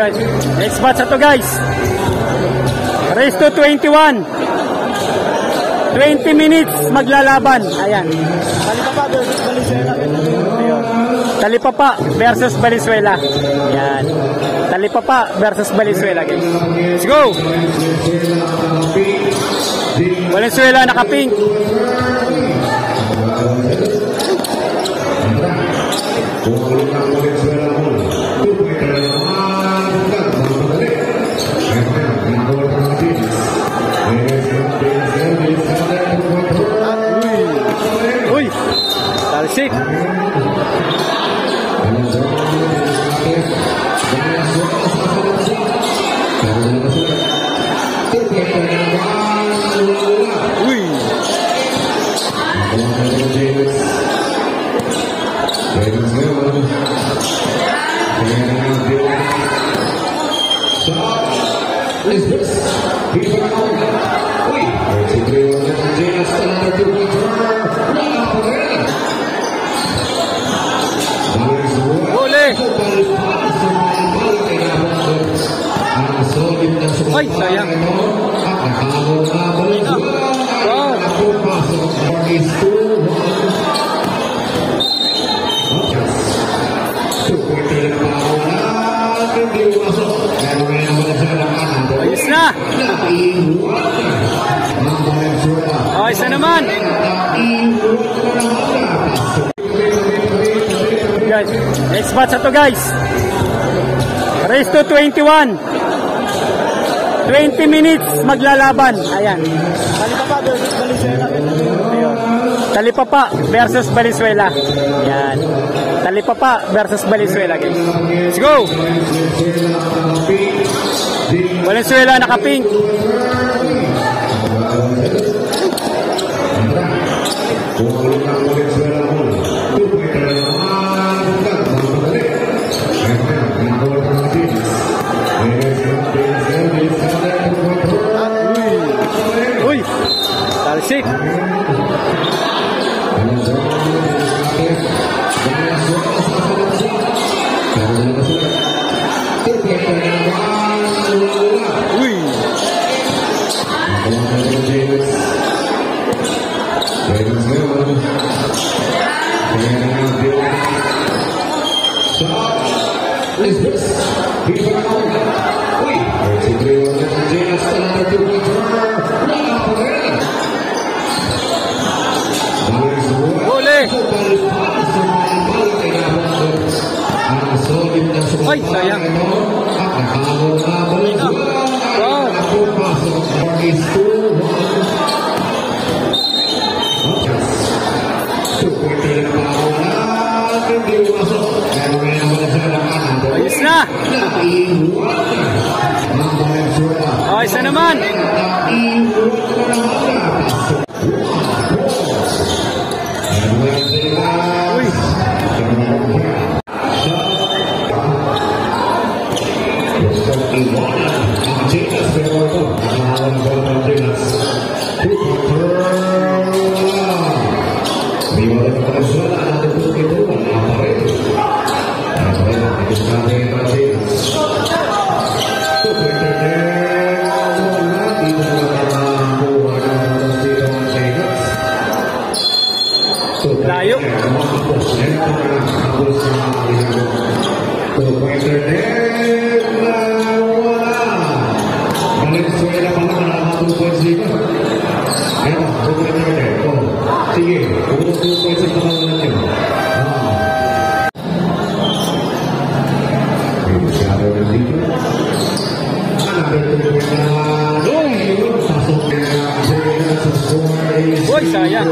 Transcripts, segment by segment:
Guys, next match na to guys. Race to 21. 20 minutes maglalaban. Ayan. Talipapa versus Valenzuela. Ayan. Talipapa versus Valenzuela guys. Let's go. Valenzuela naka-pink. Uy, talsik. Uy. Boleh. Ay, sayang. Ayos na. Ayos na naman. Guys, next match na to guys. Race to 21. 20 minutes maglalaban. Ayan. Talipapa versus Valenzuela. Ayan. Talipapa versus Valenzuela guys. Let's go. Valenzuela naka-pink. Uy, talsik. Uy. Boleh. Ay, sayang. Ayos na. Ayos na naman. Uy. Layo. Uy, sayang.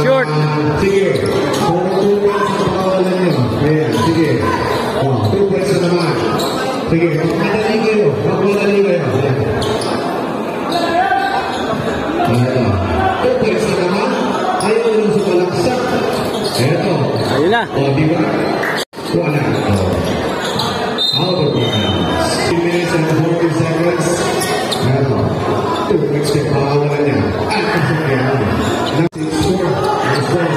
Short. Ayaw nyo sa malaksak. seconds. Ano, 2 points din pakawalan niya. At kasagyan. Natin score. Nice one.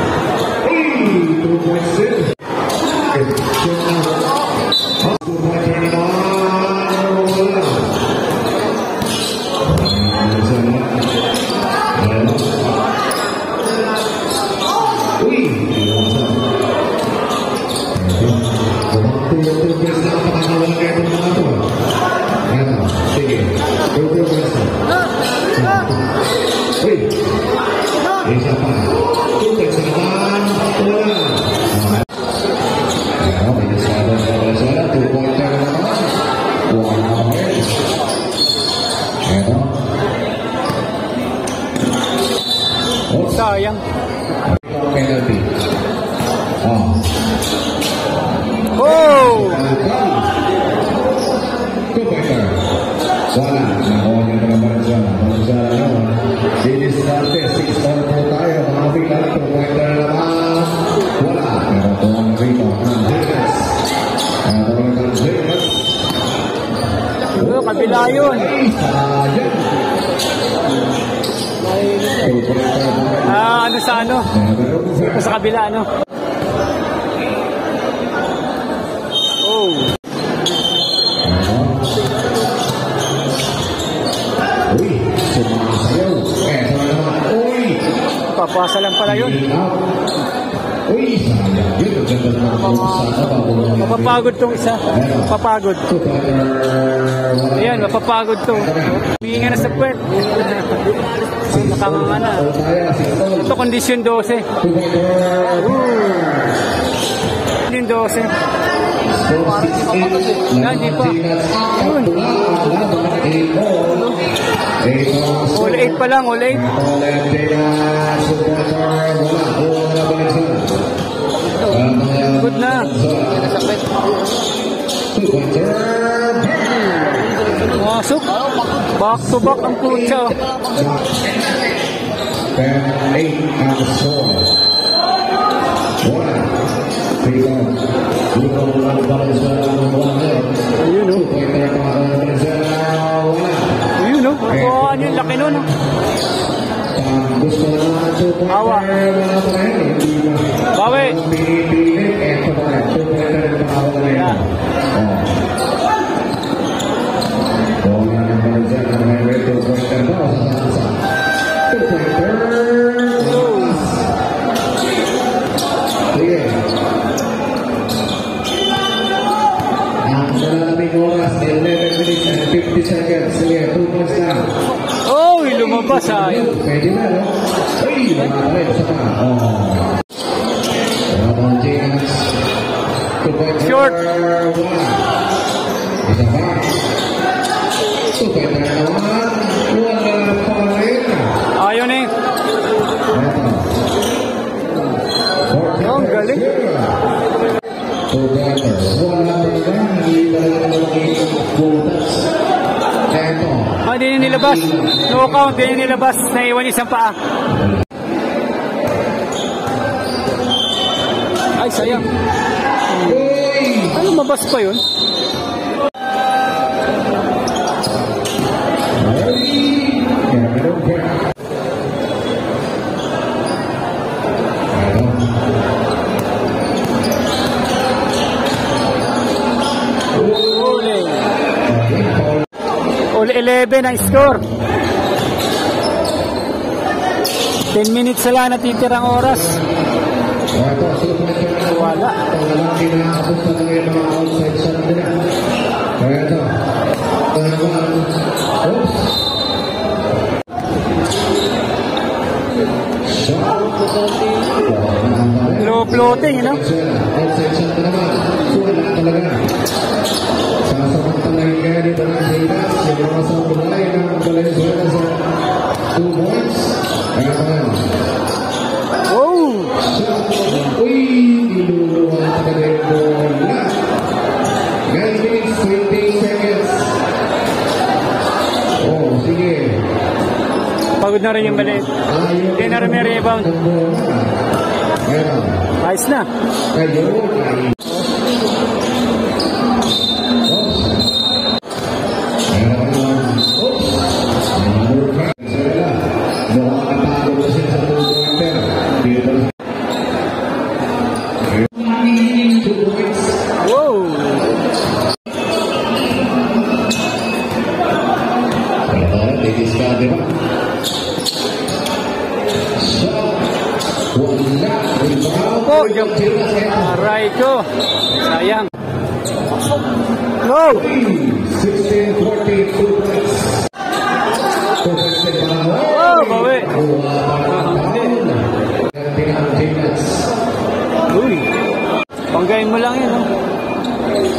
Hey! 2 points din. Shoot out. 2 points din naman. Wala. Uy! Two points na pakawalan niya itong mga ito. Ano, sige. 2 points na. Uy! Isa pa. 2 points na naman. Wala. Ano, may nasada sa wala. 2 points na naman. Wala. Ano? Oh, Sayang. penalty. Oh. Oh! 2 pointer. Wala. Nakuha niya na naman siya. Dinisarte. 6-4 po tayo. Mga bigla. 2 pointer naman. Wala. Pero tuwang rito. Andres. Andres. Kabila yun. Sayang. Ano sa ano? Sa kabila, ano? Oh. Uy, sumasayaw. Eto na naman. Uy! Papasa lang pala yun. Uy, sayang. Yun, ang ganda naman ng sana. Mapapagod tong isa. Mapapagod. Ayan, mapapagod to. Humingi nga na sa puwet. Makamang na. Ito, kondisyon 12. Kondisyon 12. Hindi pa. Yun. All 8 pa lang, all 8. Good na. Masuk. Back to back ang putsa. 10-8 ang score. Wala. Ayun o. Ayun o. Ano yung laki nun. Gusto naman 2 pointer. Awa. Bawi. Ito ba? 2 pointer na pakawa na yun. Kung nga naman dyan, ang may 2 pointer ba? 2 pointer. Sige. Ang malalabing oras, 11 minutes and 50 seconds. Sige, 2 points na. Oh, lumabas ah. Pwede na, no? Uy, lumabas. Isa pa. Ramon James. 2 points. Short. Isa pa. 2 points na naman. Wala pa rin. Ayun eh. Ang galing. 2 pointers. Wala pa rin. Hindi talaga naman quotas. Eto. Hindi niya nilabas. No count, hindi niya nilabas. Naiwan isang paa. Ay, sayang. Ay, lumabas pa yun. All 11 ang score. 10 minutes na lang natitirang oras. Wala. Walang kinakabot na lang yung mga outside shot nila. Kaya ito. Oops. Shot. Low floating, you know? Outside shot na naman. Wala talaga. Sasamantalahin kaya dito ng Vegas. Yung mga sabulay ng Valenzuela sa 2 points. Kaya naman. Oh! Uy! Niluluwa na talaga yung bola. 9 minutes, 20 seconds. Oh, sige. Pagod na rin yung maliit. Hindi na rin may rebound. Ayan. Ayos na. Ayun. Ayan. diskarte ba? So, wala. Oh, jump. Aray ko. Sayang. Go! 16-14, 2 points. Oh, bawi. Uy. Panggayin mo lang yan, oh.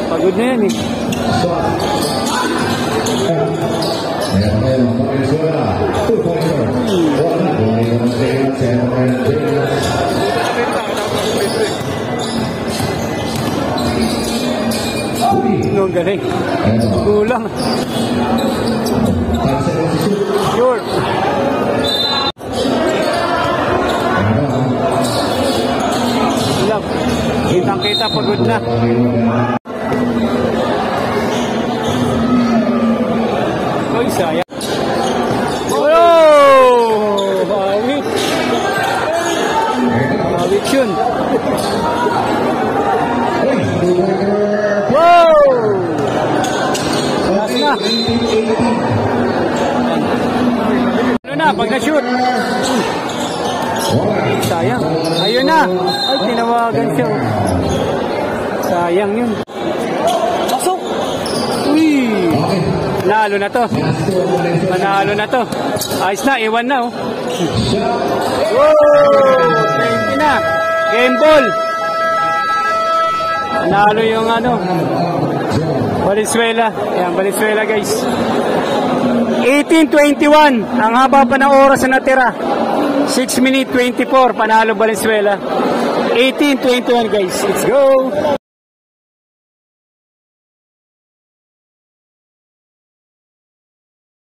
Pagod na yan, eh. No, galing. Kulang. Sure. Love. Kitang-kita, pagod na. Uy, sayang. Oh! Bawit. Bawit yun. Wow! Last na. Ano na, pag na-shoot. Sayang. Ayun na. Ay, tinawagan siya. Sayang yun. Pasok! Uy! Manalo na to. Manalo na to. Ayos na, iwan na, oh. Wow! 20 na. Game ball. Manalo yung ano. Valenzuela. Yan, Valenzuela, guys. 18-21. Ang haba pa ng oras na natira. 6 minutes 24. Panalo Valenzuela. 18-21, guys. Let's go!